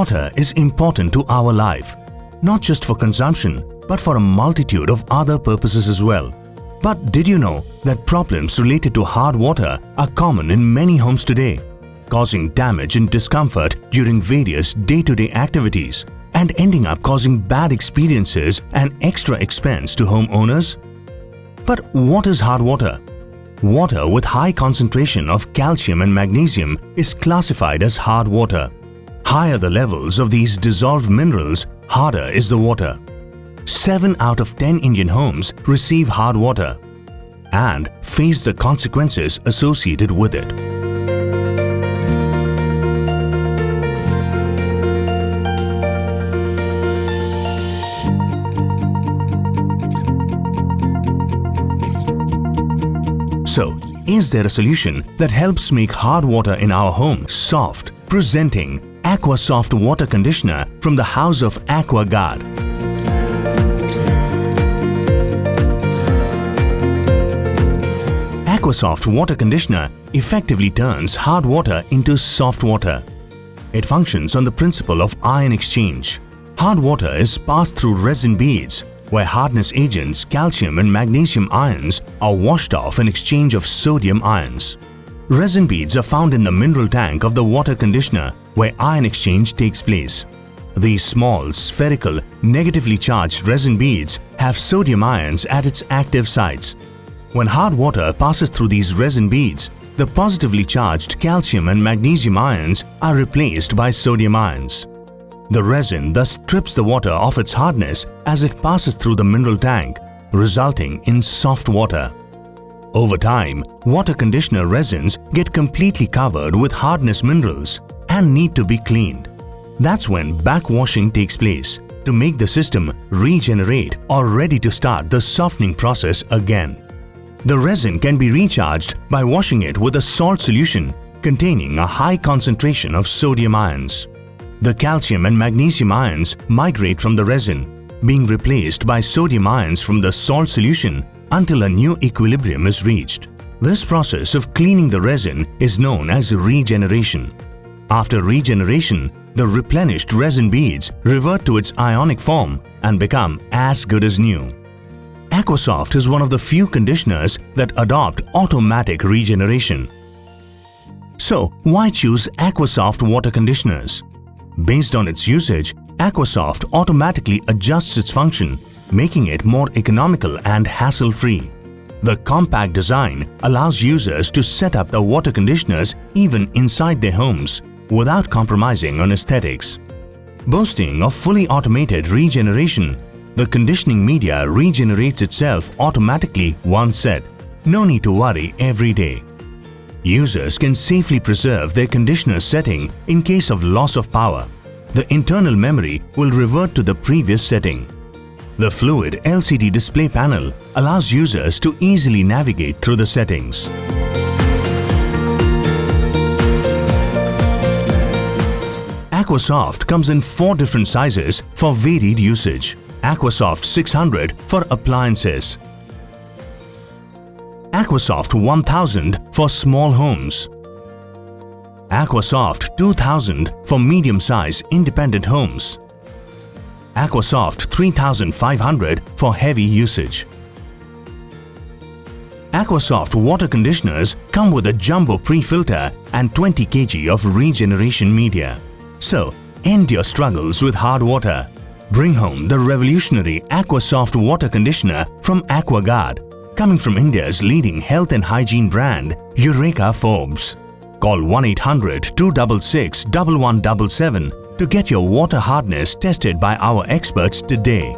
Water is important to our life, not just for consumption, but for a multitude of other purposes as well. But did you know that problems related to hard water are common in many homes today, causing damage and discomfort during various day-to-day activities and ending up causing bad experiences and extra expense to homeowners? But what is hard water? Water with high concentration of calcium and magnesium is classified as hard water. Higher the levels of these dissolved minerals, harder is the water. 7 out of 10 Indian homes receive hard water and face the consequences associated with it. So, is there a solution that helps make hard water in our home soft? Presenting AquaSoft Water Conditioner from the House of AquaGuard. AquaSoft Water Conditioner effectively turns hard water into soft water. It functions on the principle of ion exchange. Hard water is passed through resin beads, where hardness agents calcium and magnesium ions are washed off in exchange of sodium ions. Resin beads are found in the mineral tank of the water conditioner, where ion exchange takes place. These small, spherical, negatively charged resin beads have sodium ions at its active sites. When hard water passes through these resin beads, the positively charged calcium and magnesium ions are replaced by sodium ions. The resin thus strips the water of its hardness as it passes through the mineral tank, resulting in soft water. Over time, water conditioner resins get completely covered with hardness minerals and need to be cleaned. That's when backwashing takes place to make the system regenerate or ready to start the softening process again. The resin can be recharged by washing it with a salt solution containing a high concentration of sodium ions. The calcium and magnesium ions migrate from the resin, being replaced by sodium ions from the salt solution until a new equilibrium is reached. This process of cleaning the resin is known as regeneration. After regeneration, the replenished resin beads revert to its ionic form and become as good as new. AquaSoft is one of the few conditioners that adopt automatic regeneration. So, why choose AquaSoft water conditioners? Based on its usage, AquaSoft automatically adjusts its function, making it more economical and hassle-free. The compact design allows users to set up the water conditioners even inside their homes without compromising on aesthetics. Boasting of fully automated regeneration, the conditioning media regenerates itself automatically once set. No need to worry every day. Users can safely preserve their conditioner setting in case of loss of power. The internal memory will revert to the previous setting. The fluid LCD display panel allows users to easily navigate through the settings. AquaSoft comes in 4 different sizes for varied usage. AquaSoft 600 for appliances, AquaSoft 1000 for small homes, AquaSoft 2000 for medium-size independent homes, AquaSoft 3500 for heavy usage. AquaSoft water conditioners come with a jumbo pre-filter and 20 kg of regeneration media. So, end your struggles with hard water. Bring home the revolutionary AquaSoft water conditioner from AquaGuard, coming from India's leading health and hygiene brand, Eureka Forbes. Call 1-800-266-1177 to get your water hardness tested by our experts today.